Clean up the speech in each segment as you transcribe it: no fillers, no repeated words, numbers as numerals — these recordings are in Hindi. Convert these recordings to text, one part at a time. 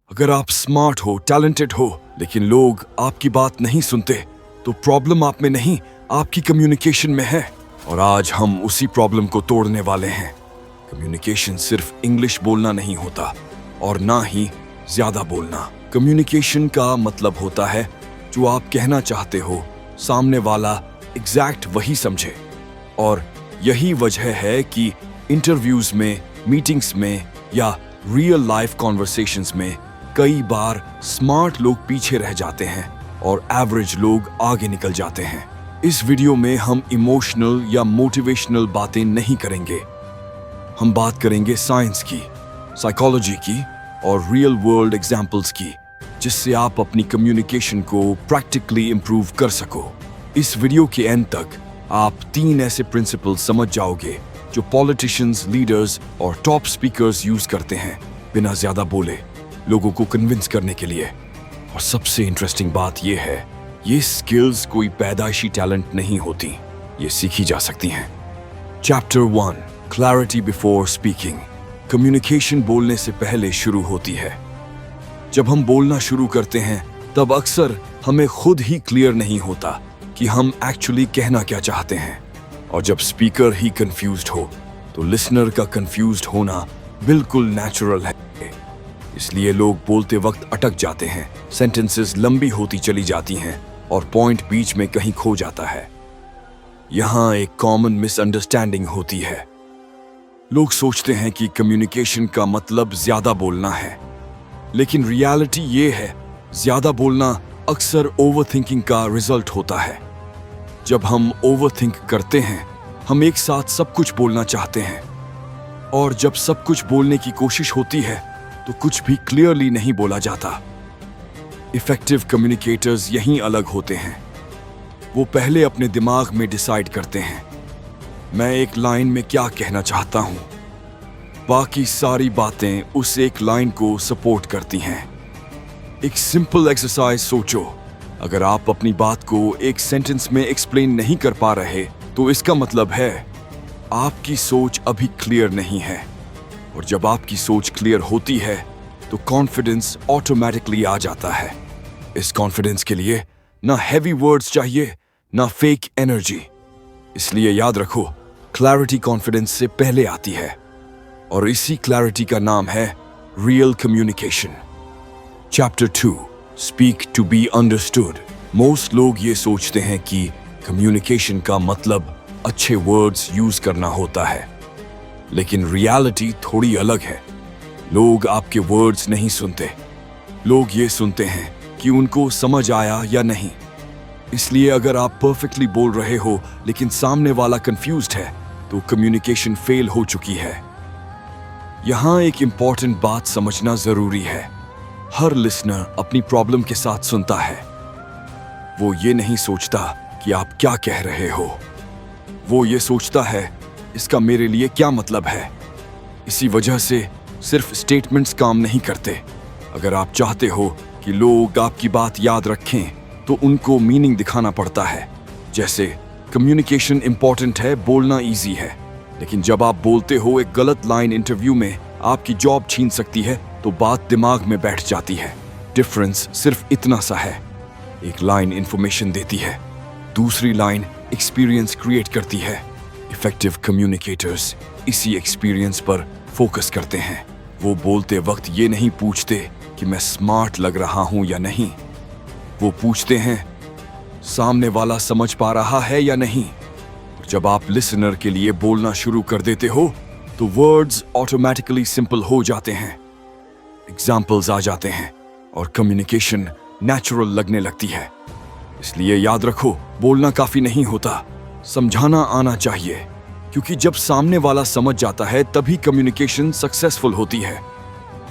अगर आप स्मार्ट हो, टैलेंटेड हो, लेकिन लोग आपकी बात नहीं सुनते, तो प्रॉब्लम आप में नहीं, आपकी कम्युनिकेशन में है। और आज हम उसी प्रॉब्लम को तोड़ने वाले हैं। कम्युनिकेशन सिर्फ इंग्लिश बोलना नहीं होता, और ना ही ज्यादा बोलना। कम्युनिकेशन का मतलब होता है जो आप कहना चाहते हो, सामने वाला एग्जैक्ट वही समझे। और यही वजह है कि इंटरव्यूज में, मीटिंग्स में या रियल लाइफ कॉन्वर्सेशंस में कई बार स्मार्ट लोग पीछे रह जाते हैं और एवरेज लोग आगे निकल जाते हैं। इस वीडियो में हम इमोशनल या मोटिवेशनल बातें नहीं करेंगे। हम बात करेंगे साइंस की, साइकोलॉजी की और रियल वर्ल्ड एग्जाम्पल्स की, जिससे आप अपनी कम्युनिकेशन को प्रैक्टिकली इंप्रूव कर सको। इस वीडियो के एंड तक आप 3 ऐसे प्रिंसिपल्स समझ जाओगे जो पॉलिटिशियंस, लीडर्स और टॉप स्पीकर्स यूज करते हैं बिना ज्यादा बोले, लोगों को कन्विंस करने के लिए। और सबसे इंटरेस्टिंग बात यह है, ये स्किल्स कोई पैदाइशी टैलेंट नहीं होती, ये सीखी जा सकती हैं। Chapter 1, clarity before speaking. Communication बोलने से पहले शुरू होती है। जब हम बोलना शुरू करते हैं तब अक्सर हमें खुद ही क्लियर नहीं होता कि हम एक्चुअली कहना क्या चाहते हैं। और जब स्पीकर ही कंफ्यूज्ड हो तो लिसनर का कंफ्यूज्ड होना बिल्कुल नेचुरल है। इसलिए लोग बोलते वक्त अटक जाते हैं, सेंटेंसेस लंबी होती चली जाती हैं और पॉइंट बीच में कहीं खो जाता है। यहाँ एक कॉमन मिसअंडरस्टैंडिंग होती है। लोग सोचते हैं कि कम्युनिकेशन का मतलब ज्यादा बोलना है, लेकिन रियलिटी ये है, ज्यादा बोलना अक्सर ओवरथिंकिंग का रिजल्ट होता है। जब हम ओवरथिंक करते हैं, हम एक साथ सब कुछ बोलना चाहते हैं, और जब सब कुछ बोलने की कोशिश होती है तो कुछ भी क्लियरली नहीं बोला जाता। इफेक्टिव कम्युनिकेटर्स यहीं अलग होते हैं। वो पहले अपने दिमाग में डिसाइड करते हैं, मैं एक लाइन में क्या कहना चाहता हूं। बाकी सारी बातें उस एक लाइन को सपोर्ट करती हैं। एक सिंपल एक्सरसाइज सोचो, अगर आप अपनी बात को एक सेंटेंस में एक्सप्लेन नहीं कर पा रहे तो इसका मतलब है आपकी सोच अभी क्लियर नहीं है। और जब आपकी सोच क्लियर होती है तो कॉन्फिडेंस ऑटोमेटिकली आ जाता है। इस कॉन्फिडेंस के लिए ना हेवी वर्ड्स चाहिए, ना फेक एनर्जी। इसलिए याद रखो, क्लैरिटी कॉन्फिडेंस से पहले आती है, और इसी क्लैरिटी का नाम है real communication. Chapter 2, speak to be understood. Most लोग ये सोचते हैं कि कम्युनिकेशन का मतलब अच्छे वर्ड्स यूज करना होता है, लेकिन रियलिटी थोड़ी अलग है। लोग आपके वर्ड्स नहीं सुनते, लोग ये सुनते हैं कि उनको समझ आया या नहीं। इसलिए अगर आप परफेक्टली बोल रहे हो लेकिन सामने वाला कंफ्यूज्ड है तो कम्युनिकेशन फेल हो चुकी है। यहां एक इंपॉर्टेंट बात समझना जरूरी है। हर लिसनर अपनी प्रॉब्लम के साथ सुनता है। वो ये नहीं सोचता कि आप क्या कह रहे हो, वो ये सोचता है इसका मेरे लिए क्या मतलब है। इसी वजह से सिर्फ स्टेटमेंट्स काम नहीं करते। अगर आप चाहते हो कि लोग आपकी बात याद रखें तो उनको मीनिंग दिखाना पड़ता है। जैसे कम्युनिकेशन इंपॉर्टेंट है, बोलना इजी है, लेकिन जब आप बोलते हो एक गलत लाइन इंटरव्यू में आपकी जॉब छीन सकती है तो बात दिमाग में बैठ जाती है। डिफरेंस सिर्फ इतना सा है, एक लाइन इंफॉर्मेशन देती है, दूसरी लाइन एक्सपीरियंस क्रिएट करती है। इफेक्टिव कम्युनिकेटर्स इसी एक्सपीरियंस पर फोकस करते हैं। वो बोलते वक्त ये नहीं पूछते कि मैं स्मार्ट लग रहा हूं या नहीं, वो पूछते हैं सामने वाला समझ पा रहा है या नहीं। और जब आप लिसनर के लिए बोलना शुरू कर देते हो तो वर्ड्स ऑटोमेटिकली सिंपल हो जाते हैं, एग्जाम्पल्स आ जाते हैं और कम्युनिकेशन नेचुरल लगने लगती है। इसलिए याद रखो, बोलना काफी नहीं होता, समझाना आना चाहिए, क्योंकि जब सामने वाला समझ जाता है तभी कम्युनिकेशन सक्सेसफुल होती है।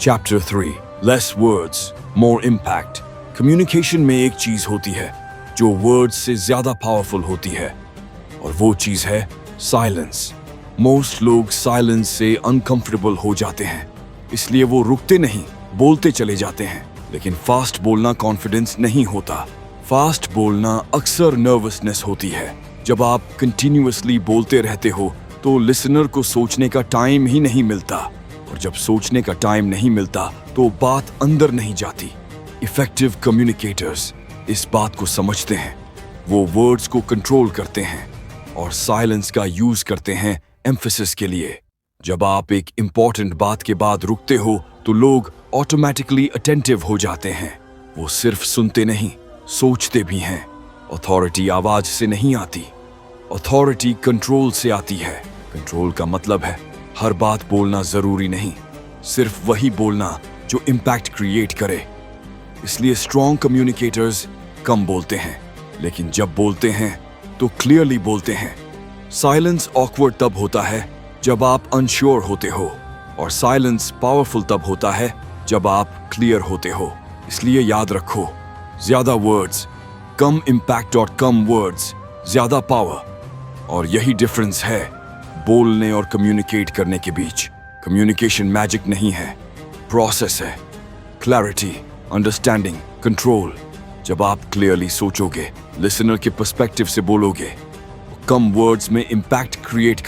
Chapter 3, less voids more impact. Communication में एक चीज होती है जो वर्ड्स से ज्यादा पावरफुल होती है, और वो चीज है साइलेंस। मोस्ट लोग साइलेंस से अनकंफर्टेबल हो जाते हैं, इसलिए वो रुकते नहीं, बोलते चले जाते हैं। लेकिन फास्ट बोलना कॉन्फिडेंस नहीं होता। फास्ट बोलना अक्सर नर्वसनेस होती है। जब आप कंटिन्यूअसली बोलते रहते हो तो लिसनर को सोचने का टाइम ही नहीं मिलता। और जब सोचने का टाइम नहीं मिलता तो बात अंदर नहीं जाती। इफेक्टिव कम्युनिकेटर्स इस बात को समझते हैं। वो वर्ड्स को कंट्रोल करते हैं और साइलेंस का यूज करते हैं एम्फेसिस के लिए। जब आप एक इंपॉर्टेंट बात के बाद रुकते हो तो लोग ऑटोमेटिकली अटेंटिव हो जाते हैं। वो सिर्फ सुनते नहीं, सोचते भी हैं। अथॉरिटी आवाज से नहीं आती, अथॉरिटी कंट्रोल से आती है। कंट्रोल का मतलब है हर बात बोलना जरूरी नहीं, सिर्फ वही बोलना जो इम्पैक्ट क्रिएट करे। इसलिए स्ट्रॉन्ग कम्युनिकेटर्स कम बोलते हैं, लेकिन जब बोलते हैं तो क्लियरली बोलते हैं। साइलेंस ऑकवर्ड तब होता है जब आप अनश्योर होते हो, और साइलेंस पावरफुल तब होता है जब आप क्लियर होते हो। इसलिए याद रखो, ज्यादा वर्ड्स कम इम्पैक्ट और कम वर्ड्स ज्यादा पावर। और यही डिफरेंस है बोलने और कम्युनिकेट करने के बीच। कम्युनिकेशन मैजिक नहीं है, प्रोसेस है। Clarity, understanding, control. जब आप क्लियरली सोचोगे, लिसनर के पर्सपेक्टिव से बोलोगे, कम वर्ड्स में इम्पैक्ट क्रिएट